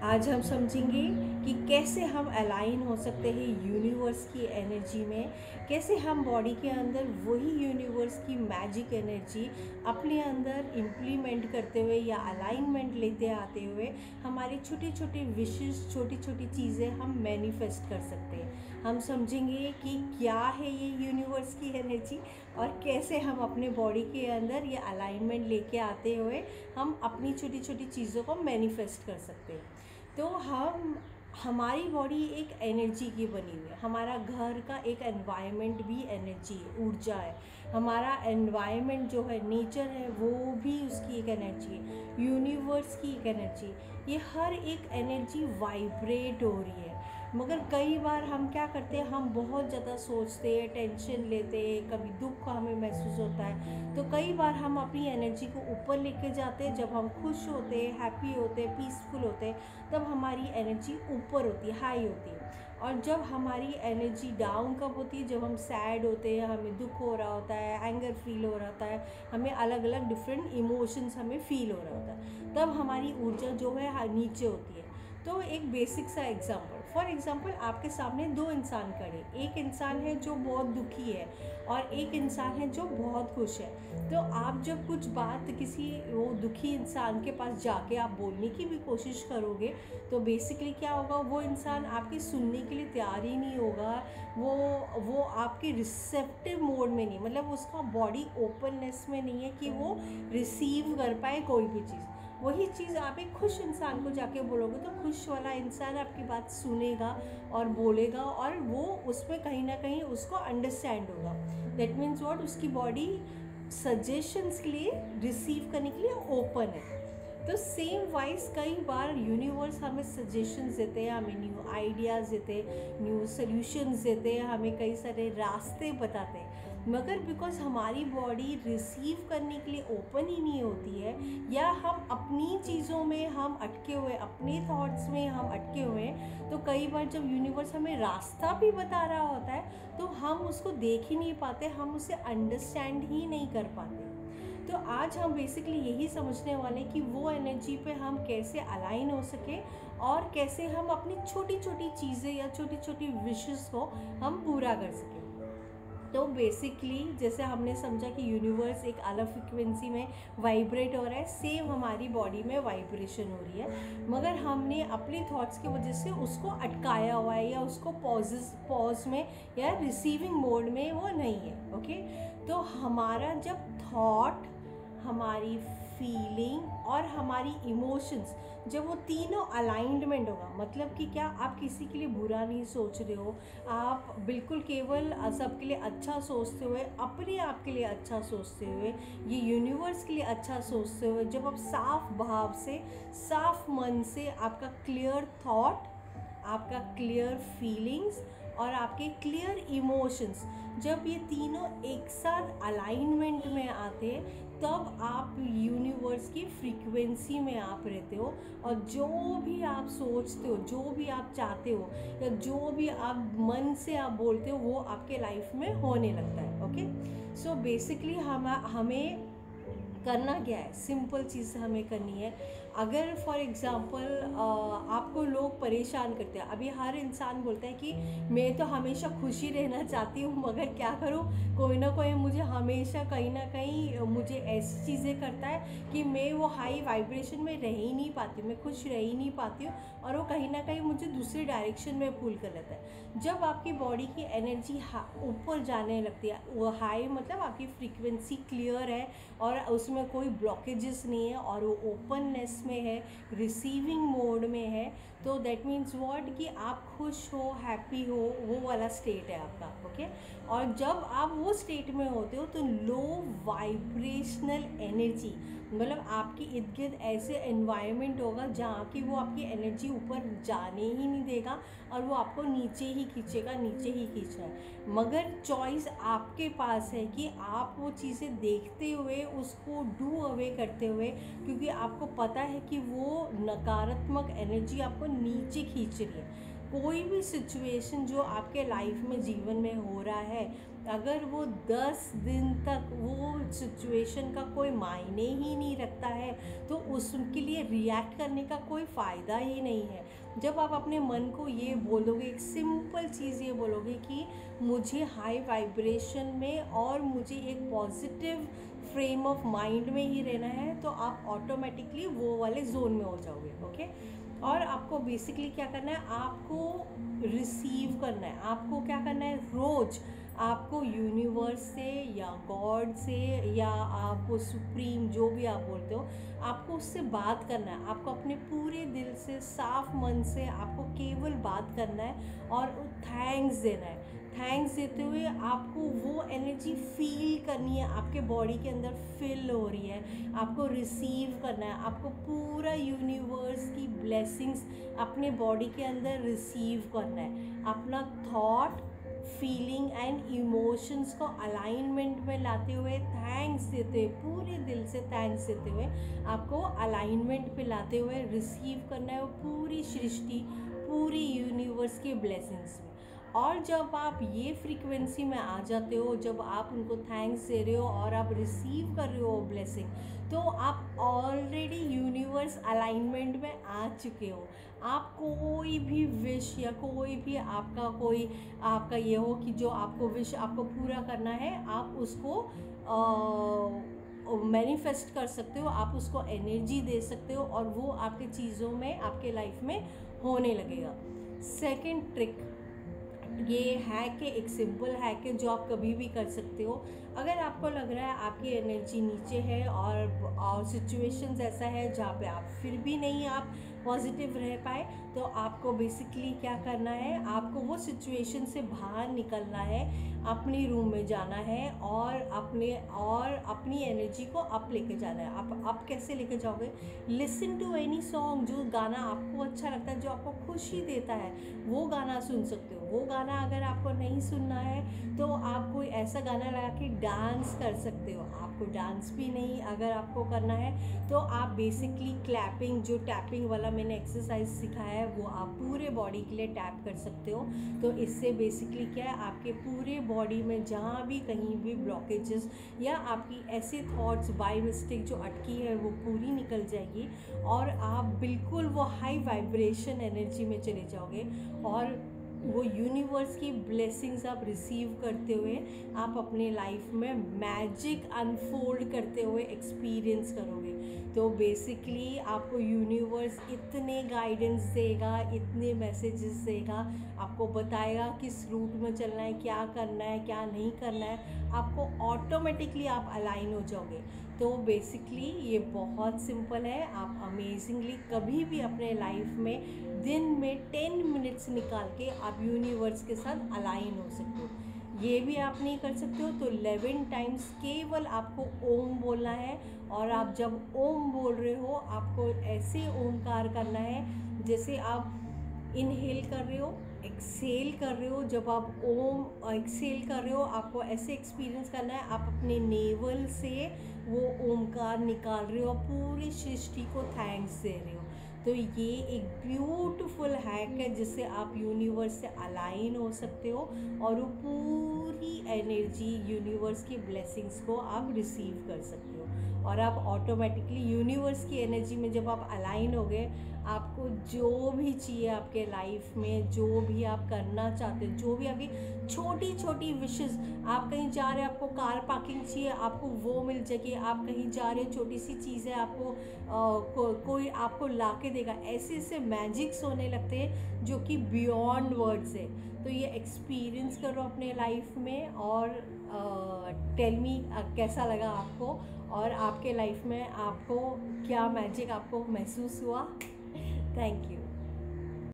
आज हम समझेंगे कि कैसे हम अलाइन हो सकते हैं यूनिवर्स की एनर्जी में, कैसे हम बॉडी के अंदर वही यूनिवर्स की मैजिक एनर्जी अपने अंदर इम्प्लीमेंट करते हुए या अलाइनमेंट लेते आते हुए हमारी छोटी छोटी विशेस, छोटी छोटी चीज़ें हम मैनिफेस्ट कर सकते हैं। हम समझेंगे कि क्या है ये यूनिवर्स की एनर्जी और कैसे हम अपने बॉडी के अंदर ये अलाइनमेंट लेके आते हुए हम अपनी छोटी छोटी चीज़ों को मैनिफेस्ट कर सकते हैं। तो हमारी बॉडी एक एनर्जी की बनी हुई है। हमारा घर का एक एनवायरनमेंट भी एनर्जी है, ऊर्जा है। हमारा एनवायरनमेंट जो है, नेचर है, वो भी उसकी एक एनर्जी है। यूनिवर्स की एक एनर्जी, ये हर एक एनर्जी वाइब्रेट हो रही है। मगर कई बार हम क्या करते हैं, हम बहुत ज़्यादा सोचते हैं, टेंशन लेते हैं, कभी दुख हमें महसूस होता है, तो कई बार हम अपनी एनर्जी को ऊपर लेके जाते हैं। जब हम खुश होते हैं, हैप्पी होते हैं, पीसफुल होते हैं, तब हमारी एनर्जी ऊपर होती है, हाई होती है। और जब हमारी एनर्जी डाउन कब होती है, जब हम सैड होते हैं, हमें दुख हो रहा होता है, एंगर फील हो रहा होता है, हमें अलग अलग डिफरेंट इमोशंस हमें फील हो रहा होता है, तब हमारी ऊर्जा जो है नीचे होती है। तो एक बेसिक सा एग्जांपल, फॉर एग्जांपल आपके सामने दो इंसान खड़े, एक इंसान है जो बहुत दुखी है और एक इंसान है जो बहुत खुश है। तो आप जब कुछ बात किसी वो दुखी इंसान के पास जाके आप बोलने की भी कोशिश करोगे, तो बेसिकली क्या होगा, वो इंसान आपकी सुनने के लिए तैयार ही नहीं होगा। वो आपके रिसेप्टिव मोड में नहीं, मतलब उसका बॉडी ओपननेस में नहीं है कि वो रिसीव कर पाए कोई भी चीज़। वही चीज़ आप एक खुश इंसान को जाके बोलोगे, तो खुश वाला इंसान आपकी बात सुनेगा और बोलेगा, और वो उसमें कहीं ना कहीं उसको अंडरस्टैंड होगा। दैट मीन्स व्हाट, उसकी बॉडी सजेशंस के लिए, रिसीव करने के लिए ओपन है। तो सेम वाइज कई बार यूनिवर्स हमें सजेशंस देते हैं, हमें न्यू आइडियाज़ देते हैं, न्यू सॉल्यूशंस देते हैं, हमें कई सारे रास्ते बताते हैं। मगर बिकॉज हमारी बॉडी रिसीव करने के लिए ओपन ही नहीं होती है, या हम अपनी चीज़ों में हम अटके हुए, अपने थॉट्स में हम अटके हुए हैं, तो कई बार जब यूनिवर्स हमें रास्ता भी बता रहा होता है, तो हम उसको देख ही नहीं पाते, हम उसे अंडरस्टैंड ही नहीं कर पाते। तो आज हम बेसिकली यही समझने वाले कि वो एनर्जी पे हम कैसे अलाइन हो सके और कैसे हम अपनी छोटी छोटी चीज़ें या छोटी छोटी विशेस को हम पूरा कर सकें। तो बेसिकली जैसे हमने समझा कि यूनिवर्स एक अलग फ्रिक्वेंसी में वाइब्रेट हो रहा है, सेम हमारी बॉडी में वाइब्रेशन हो रही है, मगर हमने अपने थॉट्स की वजह से उसको अटकाया हुआ है, या उसको पॉज में या रिसीविंग मोड में वो नहीं है। ओके, तो हमारा जब थॉट, हमारी फीलिंग और हमारी इमोशंस, जब वो तीनों अलाइनमेंट होगा, मतलब कि क्या, आप किसी के लिए बुरा नहीं सोच रहे हो, आप बिल्कुल केवल सबके लिए अच्छा सोचते हुए, अपने आप के लिए अच्छा सोचते हुए, ये यूनिवर्स के लिए अच्छा सोचते हुए, जब आप साफ भाव से, साफ मन से, आपका क्लियर थॉट, आपका क्लियर फीलिंग्स और आपके क्लियर इमोशंस, जब ये तीनों एक साथ अलाइनमेंट में आते हैं, तब आप यूनिवर्स की फ्रीक्वेंसी में आप रहते हो, और जो भी आप सोचते हो, जो भी आप चाहते हो, या जो भी आप मन से आप बोलते हो, वो आपके लाइफ में होने लगता है। ओके, सो बेसिकली हमें करना क्या है, सिंपल चीज़ हमें करनी है। अगर फॉर एग्ज़ाम्पल आपको लोग परेशान करते हैं, अभी हर इंसान बोलता है कि मैं तो हमेशा खुशी रहना चाहती हूँ, मगर क्या करूँ, कोई ना कोई मुझे हमेशा कहीं ना कहीं मुझे ऐसी चीज़ें करता है कि मैं वो हाई वाइब्रेशन में रह ही नहीं पाती हूँ, मैं खुश रह ही नहीं पाती हूँ, और वो कहीं ना कहीं मुझे दूसरी डायरेक्शन में पुल कर लेता है। जब आपकी बॉडी की एनर्जी ऊपर जाने लगती है, वो हाई मतलब आपकी फ्रीक्वेंसी क्लियर है और उसमें कोई ब्लॉकेजेस नहीं है, और वो ओपननेस में है, रिसीविंग मोड में है, तो दैट मीन्स व्हाट, कि आप खुश हो, हैप्पी हो, वो वाला स्टेट है आपका। ओके, और जब आप वो स्टेट में होते हो, तो लो वाइब्रेशनल एनर्जी, मतलब आपके इर्द गिर्द ऐसे एनवायरनमेंट होगा जहाँ की वो आपकी एनर्जी ऊपर जाने ही नहीं देगा, और वो आपको नीचे ही खींचेगा, नीचे ही खींचना है। मगर चॉइस आपके पास है कि आप वो चीज़ें देखते हुए उसको डू अवे करते हुए, क्योंकि आपको पता है कि वो नकारात्मक एनर्जी आपको नीचे खींच रही है, कोई भी सिचुएशन जो आपके लाइफ में जीवन में हो रहा है, अगर वो 10 दिन तक वो सिचुएशन का कोई मायने ही नहीं रखता है तो उसके लिए रिएक्ट करने का कोई फ़ायदा ही नहीं है। जब आप अपने मन को ये बोलोगे, एक सिंपल चीज़ ये बोलोगे कि मुझे हाई वाइब्रेशन में और मुझे एक पॉजिटिव फ्रेम ऑफ माइंड में ही रहना है, तो आप ऑटोमेटिकली वो वाले जोन में हो जाओगे। ओके, और आपको बेसिकली क्या करना है, आपको रिसीव करना है। आपको क्या करना है, रोज़ आपको यूनिवर्स से या गॉड से या आपको सुप्रीम जो भी आप बोलते हो, आपको उससे बात करना है। आपको अपने पूरे दिल से, साफ मन से आपको केवल बात करना है और थैंक्स देना है। थैंक्स देते हुए आपको वो एनर्जी फील करनी है, आपके बॉडी के अंदर फिल हो रही है, आपको रिसीव करना है। आपको पूरा यूनिवर्स की ब्लेसिंग्स अपने बॉडी के अंदर रिसीव करना है। अपना थॉट, फीलिंग एंड इमोशंस को अलाइनमेंट में लाते हुए, थैंक्स देते हुए, पूरे दिल से थैंक्स देते हुए आपको अलाइनमेंट पे लाते हुए रिसीव करना है वो पूरी सृष्टि, पूरी यूनिवर्स के ब्लेसिंग्स में। और जब आप ये फ्रीक्वेंसी में आ जाते हो, जब आप उनको थैंक्स दे रहे हो और आप रिसीव कर रहे हो ब्लेसिंग, तो आप ऑलरेडी यूनिवर्स अलाइनमेंट में आ चुके हो। आप कोई भी विश या कोई भी आपका ये हो कि जो आपको विश आपको पूरा करना है, आप उसको मैनिफेस्ट कर सकते हो, आप उसको एनर्जी दे सकते हो और वो आपके चीज़ों में, आपके लाइफ में होने लगेगा। सेकंड ट्रिक ये हैक है, एक सिंपल हैक है जो आप कभी भी कर सकते हो। अगर आपको लग रहा है आपकी एनर्जी नीचे है और सिचुएशंस ऐसा है जहाँ पे आप फिर भी नहीं आप पॉजिटिव रह पाए, तो आपको बेसिकली क्या करना है, आपको वो सिचुएशन से बाहर निकलना है, अपनी रूम में जाना है और अपनी एनर्जी को अप लेके जाना है। आप अप कैसे लेके जाओगे, लिसन टू एनी सॉन्ग, जो गाना आपको अच्छा लगता है, जो आपको खुशी देता है, वो गाना सुन सकते हो। वो गाना अगर आपको नहीं सुनना है तो आप कोई ऐसा गाना लगा के डांस कर सकते हो। आपको डांस भी नहीं अगर आपको करना है तो आप बेसिकली क्लैपिंग, जो टैपिंग वाला मैंने एक्सरसाइज सिखाया है, वो आप पूरे बॉडी के लिए टैप कर सकते हो। तो इससे बेसिकली क्या है, आपके पूरे बॉडी में जहाँ भी कहीं भी ब्लॉकेजेस या आपकी ऐसे थॉट्स बाय मिस्टेक जो अटकी है वो पूरी निकल जाएगी और आप बिल्कुल वो हाई वाइब्रेशन एनर्जी में चले जाओगे और वो यूनिवर्स की ब्लेसिंग्स आप रिसीव करते हुए आप अपने लाइफ में मैजिक अनफोल्ड करते हुए एक्सपीरियंस करोगे। तो बेसिकली आपको यूनिवर्स इतने गाइडेंस देगा, इतने मैसेजेस देगा, आपको बताएगा किस रूट में चलना है, क्या करना है, क्या नहीं करना है, आपको ऑटोमेटिकली आप अलाइन हो जाओगे। तो बेसिकली ये बहुत सिंपल है। आप अमेजिंगली कभी भी अपने लाइफ में दिन में 10 मिनट्स निकाल के आप यूनिवर्स के साथ अलाइन हो सकते हो। ये भी आप नहीं कर सकते हो तो 11 टाइम्स केवल आपको ओम बोलना है और आप जब ओम बोल रहे हो आपको ऐसे ओमकार करना है जैसे आप इनहेल कर रहे हो, एक्सेल कर रहे हो। जब आप ओम एक्सेल कर रहे हो आपको ऐसे एक्सपीरियंस करना है आप अपने नेवल से वो ओमकार निकाल रहे हो, पूरी सृष्टि को थैंक्स दे रहे हो। तो ये एक ब्यूटीफुल हैक है जिससे आप यूनिवर्स से अलाइन हो सकते हो और वो पूरी एनर्जी यूनिवर्स की ब्लेसिंग्स को आप रिसीव कर सकते हो और आप ऑटोमेटिकली यूनिवर्स की एनर्जी में जब आप अलाइन हो गए, आपको जो भी चाहिए आपके लाइफ में, जो भी आप करना चाहते हो, जो भी आपकी छोटी छोटी विशेस, आप कहीं जा रहे हैं आपको कार पार्किंग चाहिए, आपको वो मिल जाएगी। आप कहीं जा रहे हो छोटी सी चीज़ है आपको कोई आपको ला के देगा। ऐसे ऐसे मैजिक्स होने लगते हैं जो कि बियॉन्ड वर्ड्स है। तो ये एक्सपीरियंस करो अपने लाइफ में और टेल मी कैसा लगा आपको और आपके लाइफ में आपको क्या मैजिक आपको महसूस हुआ। Thank you.